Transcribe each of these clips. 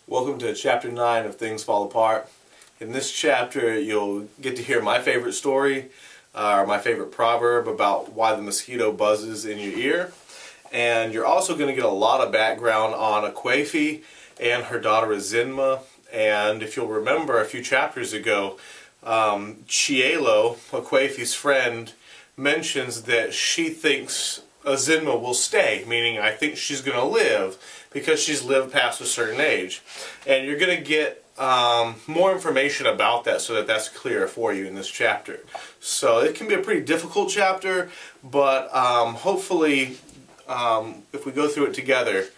Welcome to Chapter 9 of Things Fall Apart. In this chapter, you'll get to hear my favorite story, or my favorite proverb about why the mosquito buzzes in your ear. And you're also going to get a lot of background on Akwefi and her daughter Azinma. And if you'll remember a few chapters ago, Chielo, Akwefi's friend, mentions that she thinks Azinma will stay, meaning I think she's going to live because she's lived past a certain age. And you're going to get more information about that so that that's clear for you in this chapter. So it can be a pretty difficult chapter, but hopefully if we go through it together,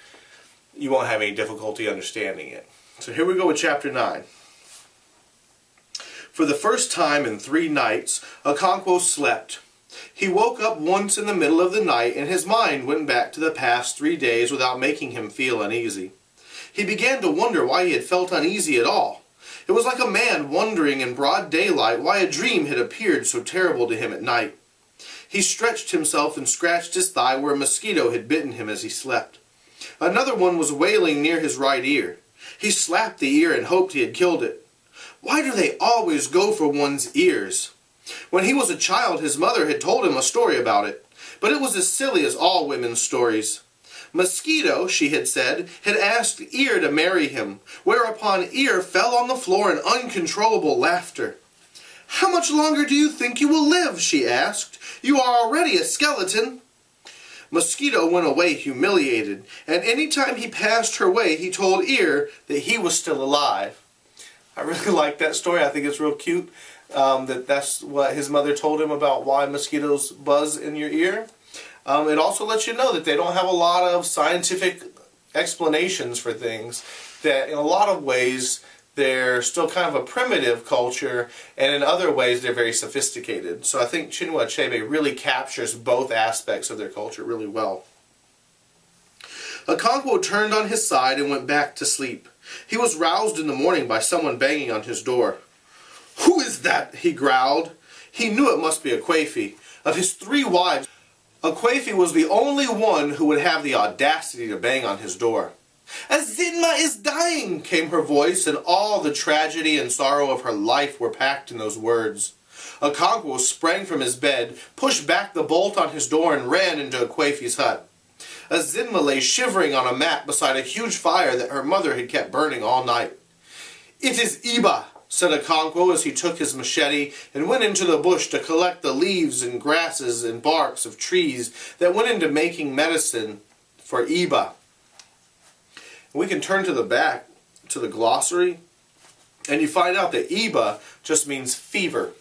you won't have any difficulty understanding it. So here we go with chapter 9. For the first time in 3 nights, Okonkwo slept. He woke up once in the middle of the night, and his mind went back to the past 3 days without making him feel uneasy. He began to wonder why he had felt uneasy at all. It was like a man wondering in broad daylight why a dream had appeared so terrible to him at night. He stretched himself and scratched his thigh where a mosquito had bitten him as he slept. Another one was wailing near his right ear. He slapped the ear and hoped he had killed it. Why do they always go for one's ears? When he was a child, his mother had told him a story about it, but it was as silly as all women's stories. Mosquito, she had said, had asked Ear to marry him, whereupon Ear fell on the floor in uncontrollable laughter. "How much longer do you think you will live?" she asked. "You are already a skeleton." Mosquito went away humiliated, and any time he passed her way, he told Ear that he was still alive. I really like that story. I think it's real cute. That's what his mother told him about why mosquitoes buzz in your ear. It also lets you know that they don't have a lot of scientific explanations for things, that in a lot of ways they're still kind of a primitive culture, and in other ways they're very sophisticated. So I think Chinua Achebe really captures both aspects of their culture really well. Okonkwo turned on his side and went back to sleep. He was roused in the morning by someone banging on his door. "Who is that?" he growled. He knew it must be Akwefi. Of his 3 wives, Akwefi was the only one who would have the audacity to bang on his door. "Azinma is dying," came her voice, and all the tragedy and sorrow of her life were packed in those words. Okonkwo sprang from his bed, pushed back the bolt on his door, and ran into Akwefi's hut. Azinma lay shivering on a mat beside a huge fire that her mother had kept burning all night. "It is Iba," said Okonkwo as he took his machete and went into the bush to collect the leaves and grasses and barks of trees that went into making medicine for Iba. We can turn to the back, to the glossary, and you find out that Iba just means fever.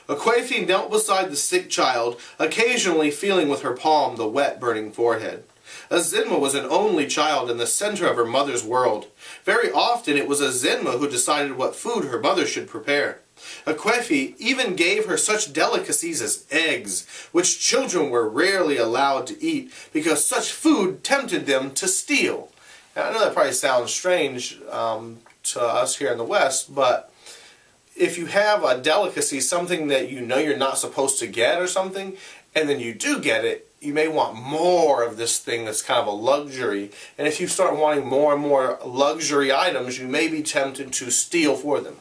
Akwefi knelt beside the sick child, occasionally feeling with her palm the wet, burning forehead. Azinma was an only child in the center of her mother's world. Very often it was Azinma who decided what food her mother should prepare. Akwefi even gave her such delicacies as eggs, which children were rarely allowed to eat because such food tempted them to steal. Now, I know that probably sounds strange to us here in the West, but if you have a delicacy, something that you know you're not supposed to get or something, and then you do get it, you may want more of this thing that's kind of a luxury. And if you start wanting more and more luxury items, you may be tempted to steal for them.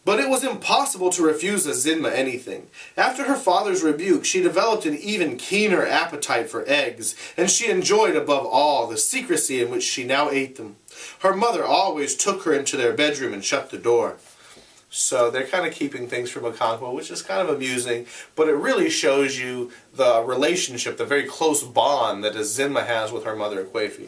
But it was impossible to refuse Azinma anything. After her father's rebuke, she developed an even keener appetite for eggs, and she enjoyed above all the secrecy in which she now ate them. Her mother always took her into their bedroom and shut the door. So they're kind of keeping things from Okonkwo, which is kind of amusing, but it really shows you the relationship, the very close bond that Azinma has with her mother, Akwefi.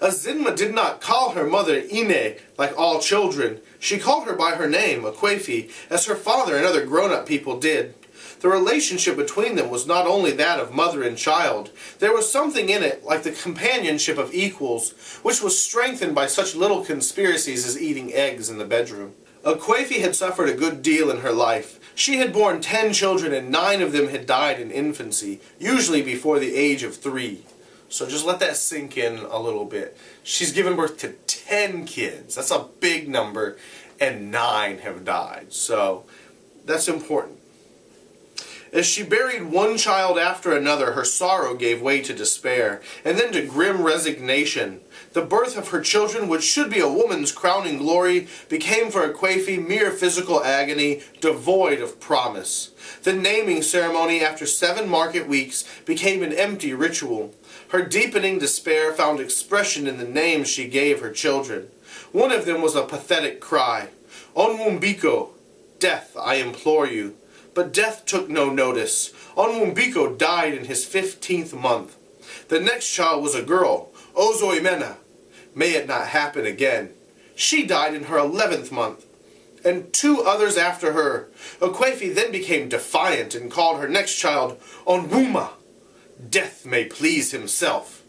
Azinma did not call her mother Ine like all children. She called her by her name, Akwefi, as her father and other grown-up people did. The relationship between them was not only that of mother and child. There was something in it like the companionship of equals, which was strengthened by such little conspiracies as eating eggs in the bedroom. Akwefi had suffered a good deal in her life. She had borne 10 children and 9 of them had died in infancy, usually before the age of 3. So just let that sink in a little bit. She's given birth to 10 kids. That's a big number, and 9 have died. So that's important. As she buried one child after another, her sorrow gave way to despair, and then to grim resignation. The birth of her children, which should be a woman's crowning glory, became for Akwefi mere physical agony, devoid of promise. The naming ceremony after 7 market weeks became an empty ritual. Her deepening despair found expression in the names she gave her children. One of them was a pathetic cry, "Onwumbiko, death, I implore you." But death took no notice. Onwumbiko died in his 15th month. The next child was a girl, Ozoimena. May it not happen again. She died in her 11th month, and 2 others after her. Akwefi then became defiant and called her next child Onwuma. Death may please himself.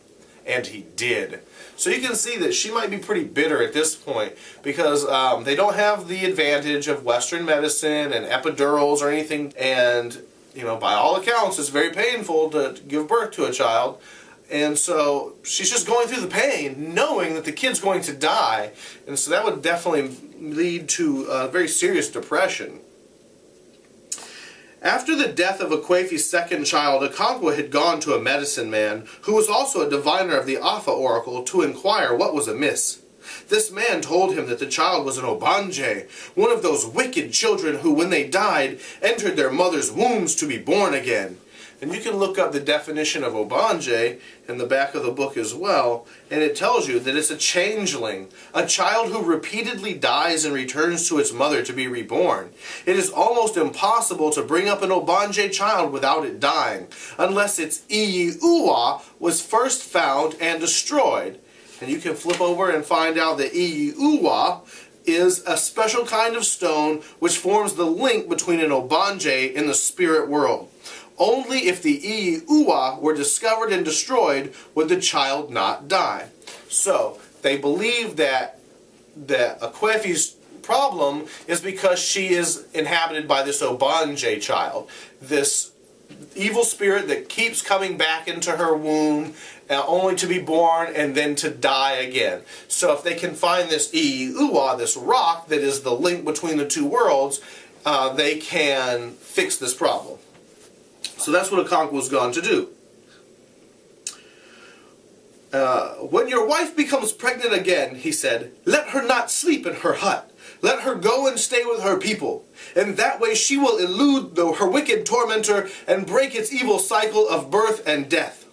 And he did. So you can see that she might be pretty bitter at this point because they don't have the advantage of Western medicine and epidurals or anything. And, by all accounts, it's very painful to give birth to a child. And so she's just going through the pain, knowing that the kid's going to die. And so that would definitely lead to a very serious depression. After the death of Akwefi's second child, Okonkwo had gone to a medicine man, who was also a diviner of the Afa oracle, to inquire what was amiss. This man told him that the child was an Obanje, one of those wicked children who, when they died, entered their mother's wombs to be born again. And you can look up the definition of Obanje in the back of the book as well, and it tells you that it's a changeling, a child who repeatedly dies and returns to its mother to be reborn. It is almost impossible to bring up an Obanje child without it dying, unless its Iyi Uwa was first found and destroyed. And you can flip over and find out that Iyi Uwa is a special kind of stone which forms the link between an Obanje and the spirit world. Only if the Iyi Uwa were discovered and destroyed would the child not die. So, they believe that Akwefi's problem is because she is inhabited by this Obanje child. This evil spirit that keeps coming back into her womb only to be born and then to die again. So if they can find this Iyi Uwa, this rock that is the link between the two worlds, they can fix this problem. So that's what Okonkwo's gone to do. When your wife becomes pregnant again, he said, let her not sleep in her hut. Let her go and stay with her people. In that way she will elude her wicked tormentor and break its evil cycle of birth and death.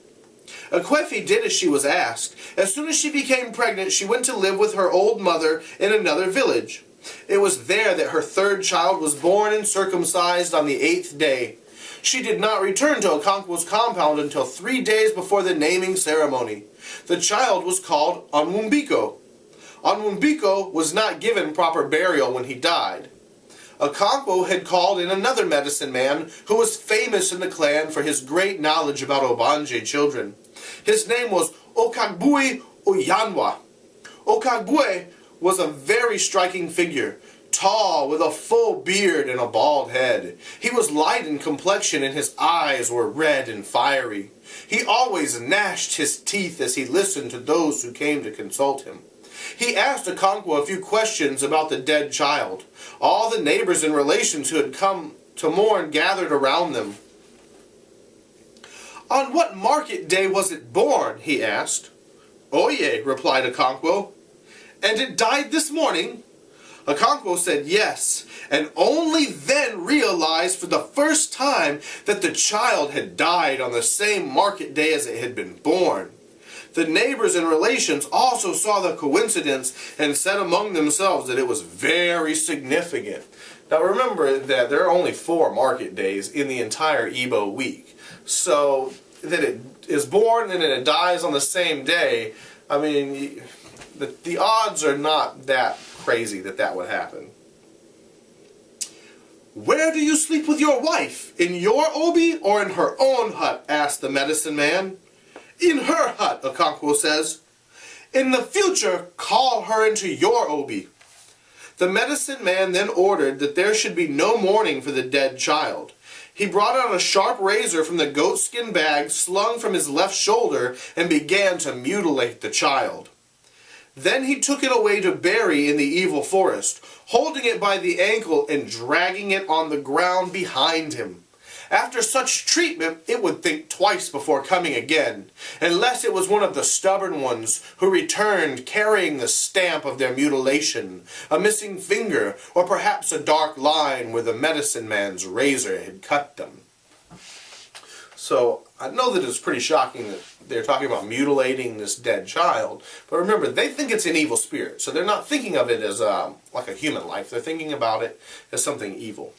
Akwefi did as she was asked. As soon as she became pregnant, she went to live with her old mother in another village. It was there that her third child was born and circumcised on the 8th day. She did not return to Okonkwo's compound until 3 days before the naming ceremony. The child was called Onwumbiko. Onwumbiko was not given proper burial when he died. Okonkwo had called in another medicine man who was famous in the clan for his great knowledge about Obanje children. His name was Okagbue Oyanwa. Okagbue was a very striking figure, tall, with a full beard and a bald head. He was light in complexion and his eyes were red and fiery. He always gnashed his teeth as he listened to those who came to consult him. He asked Okonkwo a few questions about the dead child. All the neighbors and relations who had come to mourn gathered around them. On what market day was it born? He asked. Oye, replied Okonkwo. And it died this morning? Okonkwo said yes, and only then realized for the first time that the child had died on the same market day as it had been born. The neighbors and relations also saw the coincidence and said among themselves that it was very significant. Now remember that there are only 4 market days in the entire Igbo week. So that it is born and then it dies on the same day, I mean, the odds are not that crazy that would happen. Where do you sleep with your wife? In your obi or in her own hut? Asked the medicine man. In her hut, Okonkwo says. In the future, call her into your obi. The medicine man then ordered that there should be no mourning for the dead child. He brought out a sharp razor from the goatskin bag slung from his left shoulder and began to mutilate the child. Then he took it away to bury in the evil forest, holding it by the ankle and dragging it on the ground behind him. After such treatment, it would think twice before coming again, unless it was one of the stubborn ones who returned carrying the stamp of their mutilation, a missing finger, or perhaps a dark line where the medicine man's razor had cut them. So, I know that it's pretty shocking that they're talking about mutilating this dead child, but remember, they think it's an evil spirit, so they're not thinking of it as like a human life. They're thinking about it as something evil.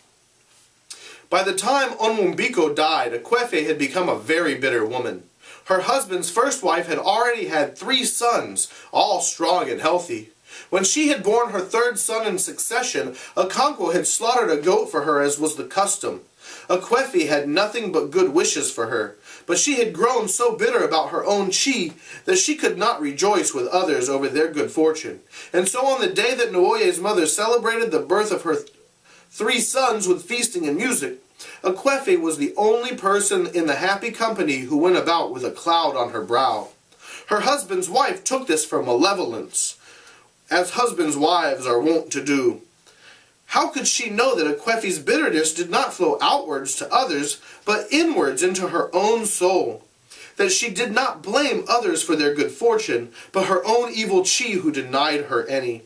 By the time Onwumbiko died, Akwefe had become a very bitter woman. Her husband's first wife had already had 3 sons, all strong and healthy. When she had borne her 3rd son in succession, Okonkwo had slaughtered a goat for her as was the custom. Akwefe had nothing but good wishes for her, but she had grown so bitter about her own chi that she could not rejoice with others over their good fortune. And so on the day that Nwoye's mother celebrated the birth of her 3 sons with feasting and music, Akwefe was the only person in the happy company who went about with a cloud on her brow. Her husband's wife took this for malevolence, as husbands' wives are wont to do. How could she know that Akwefe's bitterness did not flow outwards to others, but inwards into her own soul? That she did not blame others for their good fortune, but her own evil chi who denied her any.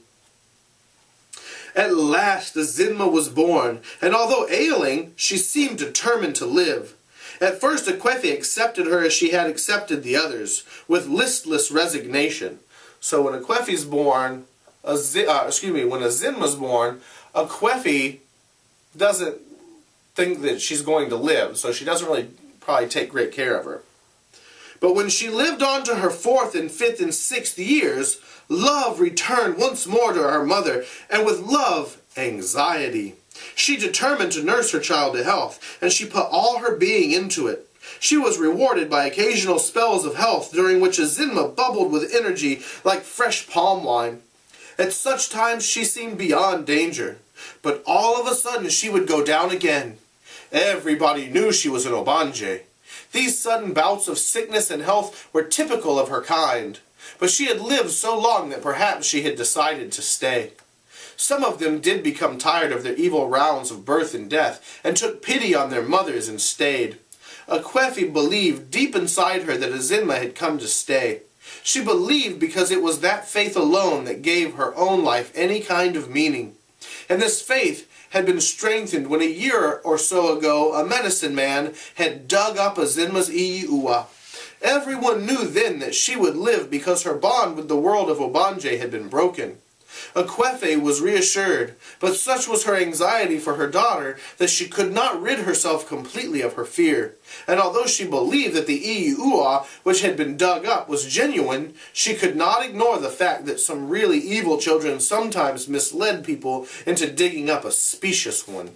At last the Zinma was born, and although ailing, she seemed determined to live. At first Akwefe accepted her as she had accepted the others, with listless resignation. So when Akwefe's born, when a Zinma's born, Akwefe doesn't think that she's going to live, so she doesn't really probably take great care of her. But when she lived on to her 4th and 5th and 6th years, love returned once more to her mother, and with love, anxiety. She determined to nurse her child to health, and she put all her being into it. She was rewarded by occasional spells of health, during which a Zinma bubbled with energy like fresh palm wine. At such times she seemed beyond danger, but all of a sudden she would go down again. Everybody knew she was an Obanje. These sudden bouts of sickness and health were typical of her kind, but she had lived so long that perhaps she had decided to stay. Some of them did become tired of their evil rounds of birth and death, and took pity on their mothers and stayed. Akwefe believed deep inside her that a Zinma had come to stay. She believed because it was that faith alone that gave her own life any kind of meaning. And this faith had been strengthened when a year or so ago a medicine man had dug up a Zinma's Iiua. Everyone knew then that she would live because her bond with the world of Obanje had been broken. Akwefe was reassured, but such was her anxiety for her daughter that she could not rid herself completely of her fear. And although she believed that the Iiua which had been dug up was genuine, she could not ignore the fact that some really evil children sometimes misled people into digging up a specious one.